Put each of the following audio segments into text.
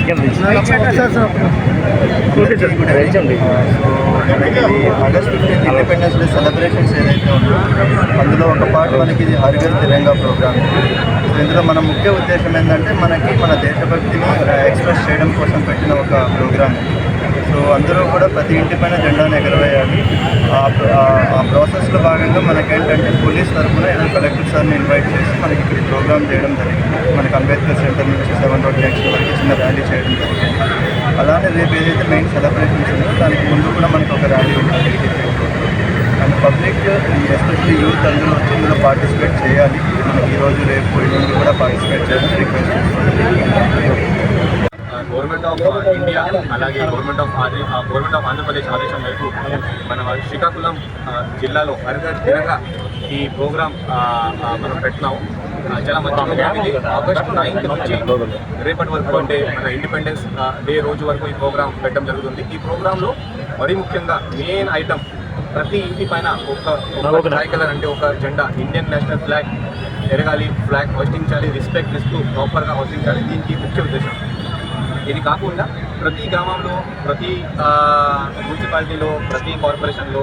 August 15 independence day celebrations ఏదైతే ఉందో అందులో ఒక పార్ట్ మనకి ఇది హర్ ఘర్ తిరంగా ప్రోగ్రామ్. సో ఇందులో మన ముఖ్య ఉద్దేశం ఏంటంటే మనకి మన దేశభక్తిని ఎక్స్ప్రెస్ చేయడం కోసం పెట్టిన ఒక ప్రోగ్రామ్. సో అందరూ కూడా ప్రతి ఇంటి పైన జెండాను ఎగరవేయాలి. ఆ ప్రాసెస్లో భాగంగా మనకేంటంటే పోలీస్ తరఫున ఏదో కలెక్టర్ సార్ని ఇన్వైట్ చేసి మనకి ఇక్కడ ప్రోగ్రామ్ చేయడం జరిగింది. మనకి అంబేద్కర్ సెంటర్ నుంచి 7 రోడ్ జంక్షన్ వరకు చిన్న ర్యాలీ చేయడం జరిగింది. అలానే రేపు ఏదైతే మెయిన్ సెలబ్రేషన్స్ ఉందో దానికి ముందు కూడా మనకి ఒక ర్యాలీ ఉంటుంది. అండ్ పబ్లిక్ ఎస్పెషల్లీ యూత్ అందరూ వచ్చి ఇందులో పార్టిసిపేట్ చేయాలి. మనకి ఈరోజు రేపు ఎల్లుండి కూడా పార్టిసిపేట్ చేయాలని రిక్వెస్ట్ చేస్తున్నాం. గవర్నమెంట్ ఆఫ్ ఇండియా అలాగే గవర్నమెంట్ ఆఫ్ ఆంధ్రప్రదేశ్ ఆదేశం మేరకు మన శ్రీకాకుళం జిల్లాలో హర్ ఘర్ తిరంగా ఈ ప్రోగ్రాం మనం పెట్టినాము. చాలా మంచి ప్రోగ్రామ్ ఇది. ఆగస్ట్ 9 నుంచి రేపటి వరకు అంటే మన ఇండిపెండెన్స్ డే రోజు వరకు ఈ ప్రోగ్రాం పెట్టడం జరుగుతుంది. ఈ ప్రోగ్రాంలో మరీ ముఖ్యంగా మెయిన్ ఐటమ్ ప్రతి ఇంటి పైన ఒక ట్రై కలర్ అంటే ఒక జెండా ఇండియన్ నేషనల్ ఫ్లాగ్ ఎరగాలి, ఫ్లాగ్ హోస్టించాలి, రెస్పెక్ట్ ఇస్తూ ప్రాపర్గా హోస్టించాలి. దీనికి ముఖ్య ఉద్దేశం. ఇది కాకుండా ప్రతి గ్రామంలో, ప్రతి మున్సిపాలిటీలో, ప్రతి కార్పొరేషన్లో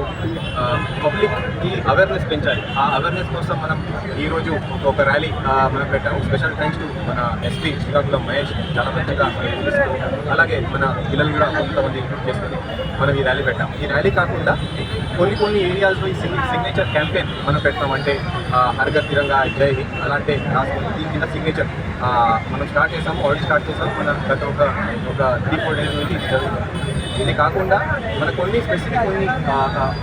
పబ్లిక్కి అవేర్నెస్ పెంచాలి. ఆ అవేర్నెస్ కోసం మనం ఈరోజు ఒక ర్యాలీ మనం పెట్టాము. స్పెషల్ థ్యాంక్స్ టు మన ఎస్పీ శ్రీకాకుళం మహేష్, చాలా మంచిగా అలాగే మన పిల్లలు కూడా కొంతమంది ఇంక్లూడ్ చేసుకొని మనం ఈ ర్యాలీ పెట్టాము. ఈ ర్యాలీ కాకుండా కొన్ని ఏరియాస్లో ఈ సిగ్నేచర్ క్యాంపెయిన్ మనం పెట్టామంటే హర్ ఘర్ తిరంగా జై హింద్ అలాంటి దీని కింద సిగ్నేచర్ మనం స్టార్ట్ చేసాము. ఆల్రెడీ స్టార్ట్ చేసాము. మన గత ఒక 3-4 డేస్ నుంచి ఇది జరుగుతుంది. ఇది కాకుండా మన కొన్ని స్పెసిఫిక్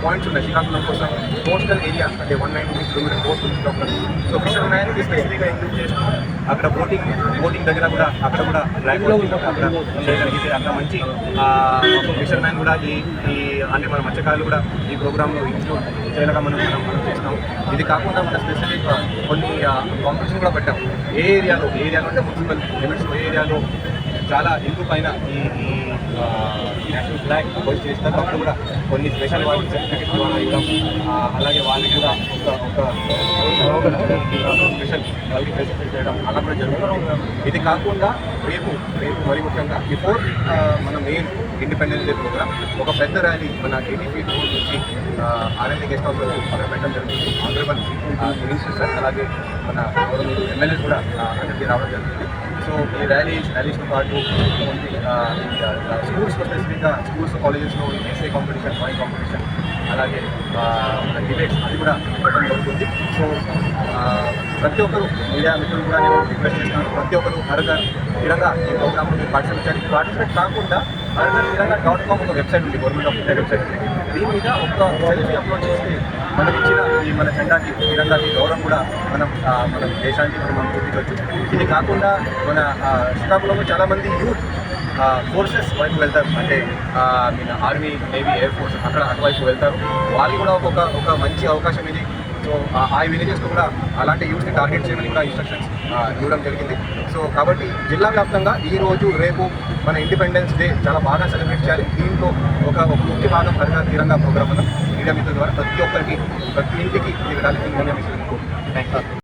పాయింట్స్ ఉన్నాయి శ్రీకాకుళం కోసం. కోస్టల్ ఏరియా అంటే 196 కిలోమీటర్ కోస్ట్ ఉంది శ్రీకాకుళం. సో ఫిషర్ మ్యాన్కి స్పెసిఫిక్గా ఇంక్లూడ్ చేస్తున్నాం. అక్కడ బోటింగ్ దగ్గర కూడా అక్కడ కూడా బ్లాక్ అక్కడ చేయగలిగితే అక్కడ మంచి ఫిషర్ మ్యాన్ కూడా ఈ అంటే మన మత్స్యకారులు కూడా ఈ ప్రోగ్రాంలో ఇంక్లూడ్ చేయలేక మనం చేస్తాం. ఇది కాకుండా మన స్పెసిఫిక్ కొన్ని కాంపిటీషన్ కూడా పెట్టాం. ఏ ఏరియాలో అంటే మున్సిపల్ లిమిట్స్ ఏ ఏరియాలో చాలా ఇంటి పైన ఈ నేషనల్ ఫ్లాగ్ హోస్ట్ చేస్తారు. అప్పుడు కూడా కొన్ని స్పెషల్ వాళ్ళకి సర్టిఫికెట్స్ ద్వారా ఇవ్వడం, అలాగే వాళ్ళకి కూడా ఒక స్పెషల్ వాళ్ళకి ఫెసిలిటీ చేయడం అలా కూడా జరుగుతుంది. ఇది కాకుండా రేపు మరీ ముఖ్యంగా బిఫోర్ మన మెయిన్ ఇండిపెండెన్స్ డే ప్రోగ్రామ్ ఒక పెద్ద ర్యాలీ మన టీడీపీ రోడ్ నుంచి ఆర్ఎండి గెస్ట్ హౌస్ మనం పెట్టడం జరుగుతుంది. ఆంధ్రప్రదేశ్ మినిస్టర్ సార్ అలాగే మన ఎమ్మెల్యేస్ కూడా అక్కడికి రావడం జరుగుతుంది. సో ఈ ర్యాలీస్తో పాటు స్కూల్స్లో స్పెసిఫిక్గా స్కూల్స్ కాలేజెస్లో ఎస్ఏ కాంపిటీషన్, డ్రాయింగ్ కాంపిటీషన్ అలాగే డిబేట్స్ అది కూడా పెట్టడం జరుగుతుంది. సో ప్రతి ఒక్కరు మీడియా మిత్రులు కూడా నేను రిక్వెస్ట్ చేస్తున్నాను, ప్రతి ఒక్కరు హర్ ఘర్ తిరంగా ఈ ప్రోగ్రాంలో మీరు పార్టిసిపేట్ కాకుండా harghar.com ఒక వెబ్సైట్ ఉంది, గవర్నమెంట్ ఆఫ్ ఇండియా వెబ్సైట్. దీని మీద ఒక సెల్ఫీ అప్లోడ్ చేస్తే మనకి ఇచ్చిన ఈ మన జెండాకి తిరంగాకి గౌరవం కూడా మనం దేశానికి మనం చూపించవచ్చు. ఇది కాకుండా మన శ్రీకాకుళంలో చాలామంది యూత్ ఫోర్సెస్ వైపు వెళ్తారు, అంటే మన ఆర్మీ, నేవీ, ఎయిర్ ఫోర్స్ అక్కడ అటువైపు వెళ్తారు. వాళ్ళు కూడా ఒక మంచి అవకాశం ఇది. సో ఆ విలేజెస్లో కూడా అలాంటి యూత్ని టార్గెట్ చేయమని కూడా ఇన్స్ట్రక్షన్స్ ఇవ్వడం జరిగింది. సో కాబట్టి జిల్లా వ్యాప్తంగా ఈరోజు రేపు మన ఇండిపెండెన్స్ డే చాలా బాగా సెలబ్రేట్ చేయాలి. దీంట్లో ఒక ముఖ్య భాగం హర్ ఘర్ తిరంగా ప్రోగ్రామ్ మనం మీడియా మిత్రుల ద్వారా ప్రతి ఒక్కరికి, ప్రతి ఇంటికి ఇది వెళ్ళాలి. మీడియా మిత్రులకు థ్యాంక్ యూ.